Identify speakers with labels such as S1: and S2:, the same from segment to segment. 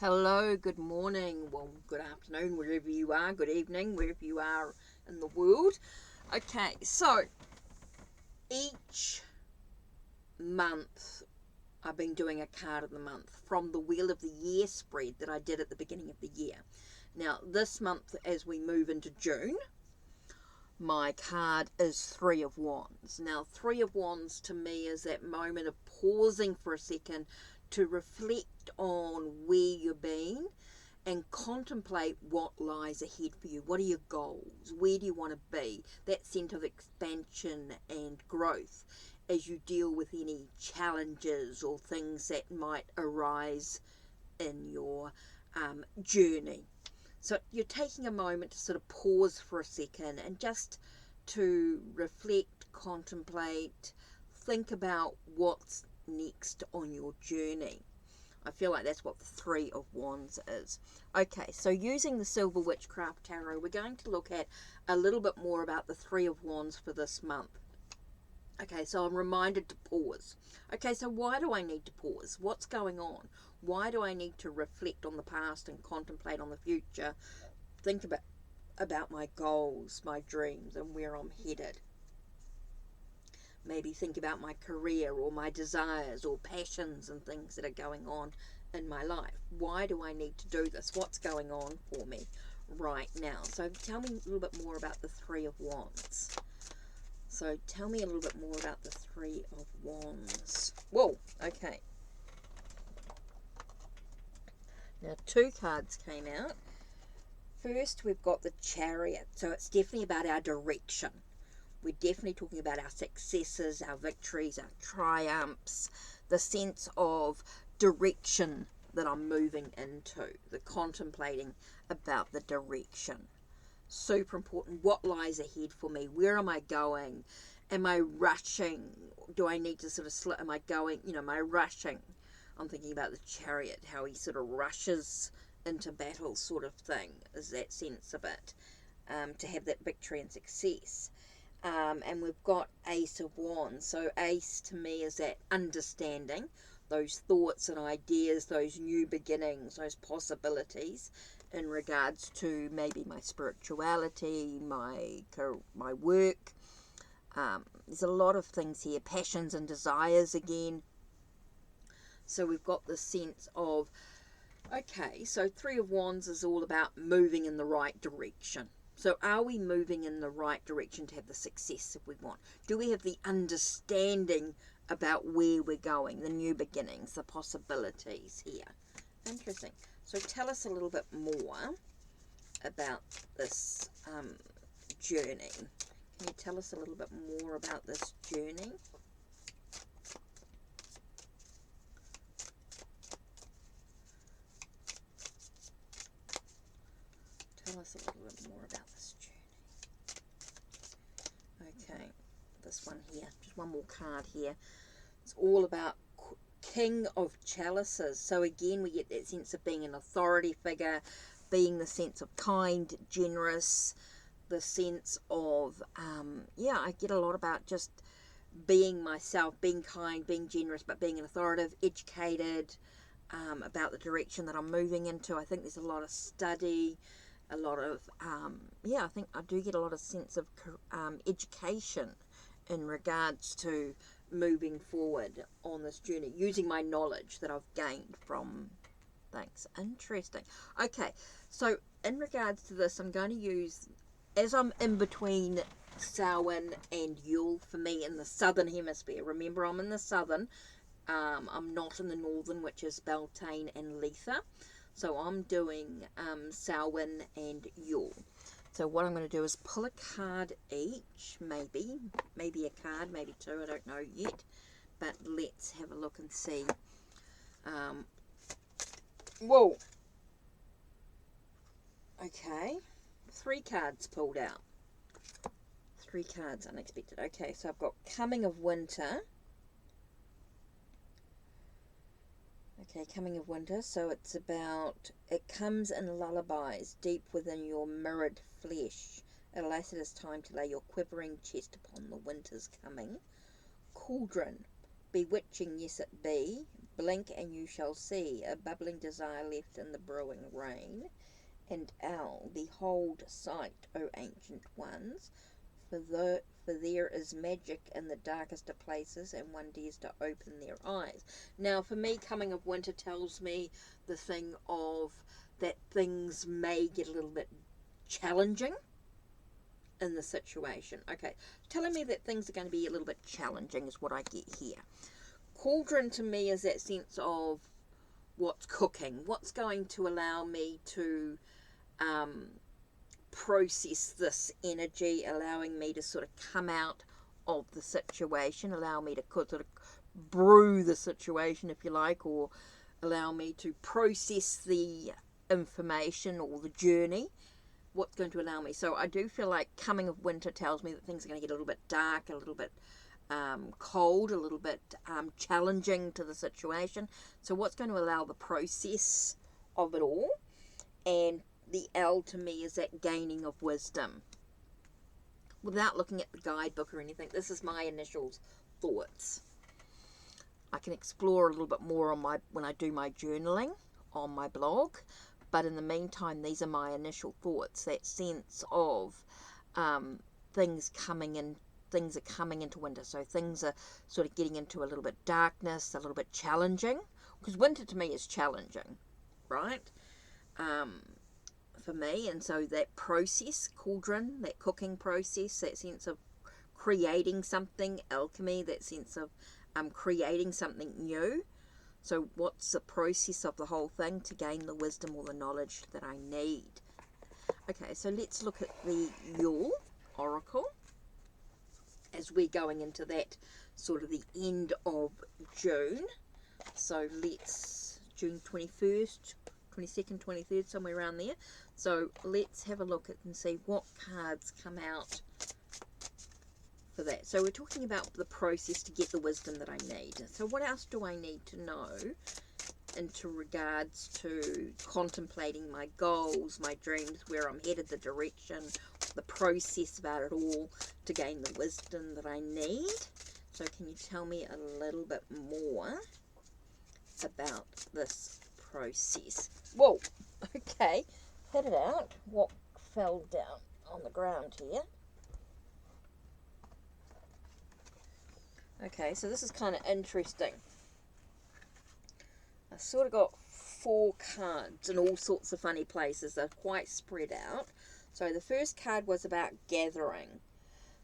S1: Hello, good morning, well, good afternoon, wherever you are, good evening, wherever you are in the world. Okay, so each month I've been doing a card of the month from the Wheel of the Year spread that I did at the beginning of the year. Now, this month, as we move into June, my card is Three of Wands. Now, Three of Wands to me is that moment of pausing for a second to reflect on where you've been and contemplate what lies ahead for you. What are your goals? Where do you want to be? That sense of expansion and growth as you deal with any challenges or things that might arise in your journey. So you're taking a moment to sort of pause for a second and just to reflect, contemplate, think about what's next on your journey. I feel like that's what the Three of Wands is. Okay, so using the Silver Witchcraft Tarot, we're going to look at a little bit more about the Three of Wands for this month. Okay, so I'm reminded to pause. Okay, so why do I need to pause? What's going on? Why do I need to reflect on the past and contemplate on the future? Think about my goals, my dreams, and where I'm headed. Maybe think about my career or my desires or passions and things that are going on in my life. Why do I need to do this? What's going on for me right now? So tell me a little bit more about the Three of Wands. So tell me a little bit more about the Three of Wands. Whoa, okay. Now, two cards came out. First, we've got the Chariot. So it's definitely about our direction. We're definitely talking about our successes, our victories, our triumphs, the sense of direction that I'm moving into, the contemplating about the direction. Super important. What lies ahead for me? Where am I going? Am I rushing? Do I need to sort of am I going, am I rushing? I'm thinking about the Chariot, how he sort of rushes into battle sort of thing, is that sense of it, to have that victory and success. And we've got Ace of Wands. So Ace to me is that understanding, those thoughts and ideas, those new beginnings, those possibilities in regards to maybe my spirituality, my work. There's a lot of things here, passions and desires again. So we've got this sense of, okay, so Three of Wands is all about moving in the right direction. So are we moving in the right direction to have the success that we want? Do we have the understanding about where we're going, the new beginnings, the possibilities here? Interesting. So tell us a little bit more about this journey. Can you tell us a little bit more about this journey? Tell us a little bit more about this journey. Okay, this one here, just one more card here. It's all about King of Chalices. So again, we get that sense of being an authority figure, being the sense of kind, generous, the sense of, I get a lot about just being myself, being kind, being generous, but being an authoritative, educated, about the direction that I'm moving into. I think there's a lot of study, a lot of, I think I do get a lot of sense of education in regards to moving forward on this journey, using my knowledge that I've gained from things. Interesting. Okay, so in regards to this, I'm going to use, as I'm in between Samhain and Yule for me in the southern hemisphere. Remember, I'm in the southern. I'm not in the northern, which is Beltane and Letha. So I'm doing Samhain and Yule. So what I'm going to do is pull a card each, maybe a card, maybe two, I don't know yet. But let's have a look and see. Whoa. Okay. 3 cards pulled out. 3 cards unexpected. Okay, so I've got Coming of Winter. Okay, Coming of Winter, so it's about, it comes in lullabies deep within your mirrored flesh. Alas, it is time to lay your quivering chest upon the winter's coming. Cauldron, bewitching, yes it be, blink and you shall see a bubbling desire left in the brewing rain. And owl, behold sight, O ancient ones, for there is magic in the darkest of places, and one dares to open their eyes. Now, for me, coming of winter tells me the thing of that things may get a little bit challenging in the situation. Okay, telling me that things are going to be a little bit challenging is what I get here. Cauldron to me is that sense of what's cooking, what's going to allow me to process this energy, allowing me to sort of come out of the situation, allow me to sort of brew the situation, if you like, or allow me to process the information or the journey. What's going to allow me? So I do feel like coming of winter tells me that things are going to get a little bit dark, a little bit cold, a little bit challenging to the situation. So what's going to allow the process of it all? And the L to me is that gaining of wisdom. Without looking at the guidebook or anything, this is my initial thoughts. I can explore a little bit more on when I do my journaling on my blog, but in the meantime, these are my initial thoughts. That sense of things coming in. Things are coming into winter, so things are sort of getting into a little bit darkness, a little bit challenging, because winter to me is challenging, right? For me, and so that process, cauldron, that cooking process, that sense of creating something, alchemy, that sense of creating something new. So what's the process of the whole thing to gain the wisdom or the knowledge that I need? Okay, so let's look at the Yule Oracle as we're going into that sort of the end of June. So let's, June 21st, 22nd, 23rd, somewhere around there. So let's have a look at and see what cards come out for that. So we're talking about the process to get the wisdom that I need. So what else do I need to know into regards to contemplating my goals, my dreams, where I'm headed, the direction, the process about it all to gain the wisdom that I need? So can you tell me a little bit more about this process? Whoa, okay, hit it out. What fell down on the ground here? Okay, so this is kind of interesting. I sort of got 4 cards in all sorts of funny places. They're quite spread out. So the first card was about gathering.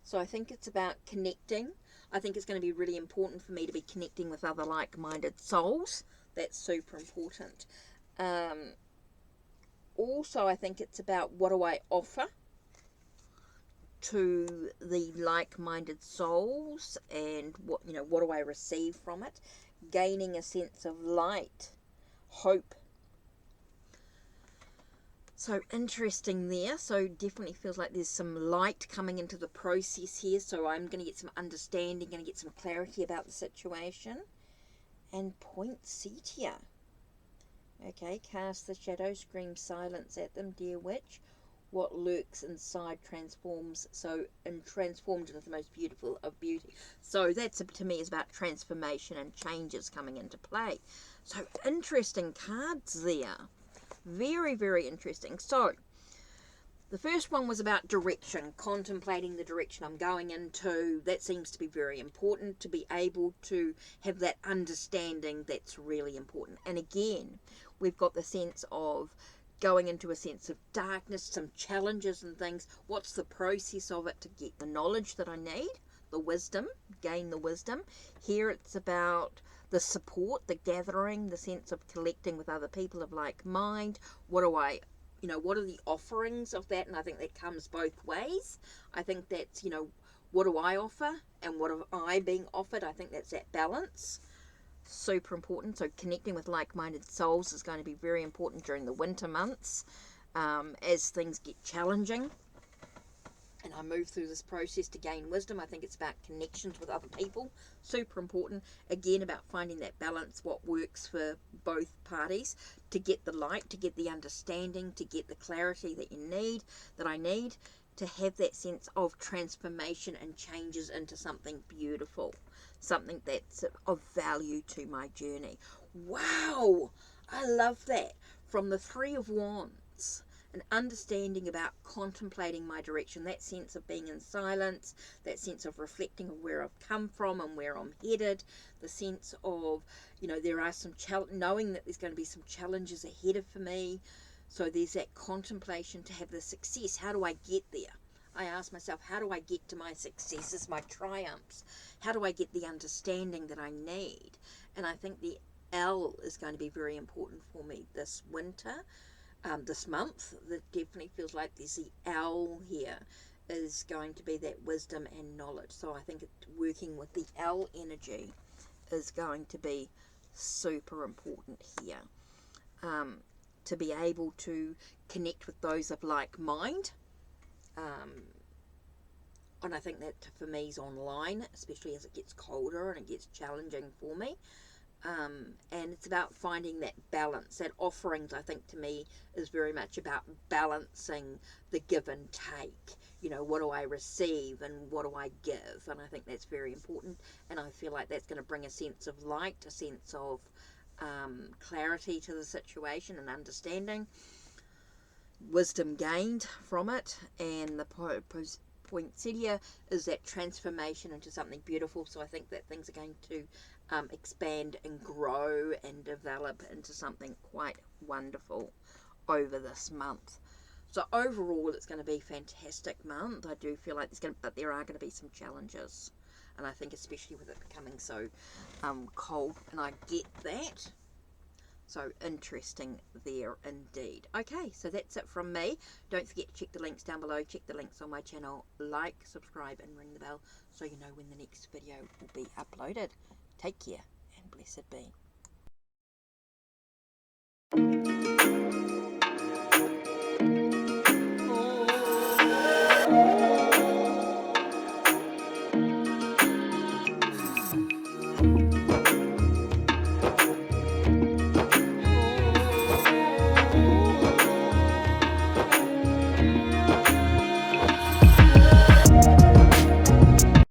S1: So I think it's about connecting. I think it's going to be really important for me to be connecting with other like-minded souls. That's super important. Also, I think it's about what do I offer to the like-minded souls, and what do I receive from it? Gaining a sense of light, hope. So interesting there. So definitely feels like there's some light coming into the process here. So I'm going to get some understanding, going to get some clarity about the situation. And poinsettia. Okay, cast the shadow, scream silence at them, dear witch. What lurks inside transforms, transformed into the most beautiful of beauty. So that's, to me, is about transformation and changes coming into play. So interesting cards there. Very, very interesting. So the first one was about direction, contemplating the direction I'm going into. That seems to be very important, to be able to have that understanding. That's really important. And again, we've got the sense of going into a sense of darkness, some challenges and things. What's the process of it to get the knowledge that I need, the wisdom, gain the wisdom? Here it's about the support, the gathering, the sense of collecting with other people of like mind. What are the offerings of that? And I think that comes both ways. I think that's, what do I offer and what am I being offered? I think that's that balance. Super important. So connecting with like-minded souls is going to be very important during the winter months, as things get challenging and I move through this process to gain wisdom. I think it's about connections with other people. Super important. Again, about finding that balance, what works for both parties, to get the light, to get the understanding, to get the clarity that I need to have that sense of transformation and changes into something beautiful, something that's of value to my journey. Wow, I love that. From the Three of Wands, an understanding about contemplating my direction, that sense of being in silence, that sense of reflecting on where I've come from and where I'm headed, the sense of, you know, there are some knowing that there's going to be some challenges ahead of for me. So there's that contemplation to have the success. How do I get there? I ask myself, how do I get to my successes, my triumphs? How do I get the understanding that I need? And I think the L is going to be very important for me this winter, this month. That definitely feels like there's the L here is going to be that wisdom and knowledge. So I think working with the L energy is going to be super important here. To be able to connect with those of like mind. And I think that for me is online, especially as it gets colder and it gets challenging for me. And it's about finding that balance. That offerings, I think, to me is very much about balancing the give and take. You know, what do I receive and what do I give? And I think that's very important. And I feel like that's going to bring a sense of light, a sense of clarity to the situation and understanding, wisdom gained from it. And the poinsettia is that transformation into something beautiful. So I think that things are going to expand and grow and develop into something quite wonderful over this month. So overall, it's going to be a fantastic month. I do feel like but there are going to be some challenges, and I think especially with it becoming so cold, and I get that. So interesting there indeed. Okay, so that's it from me. Don't forget to check the links down below. Check the links on my channel. Like, subscribe, and ring the bell so you know when the next video will be uploaded. Take care and blessed be.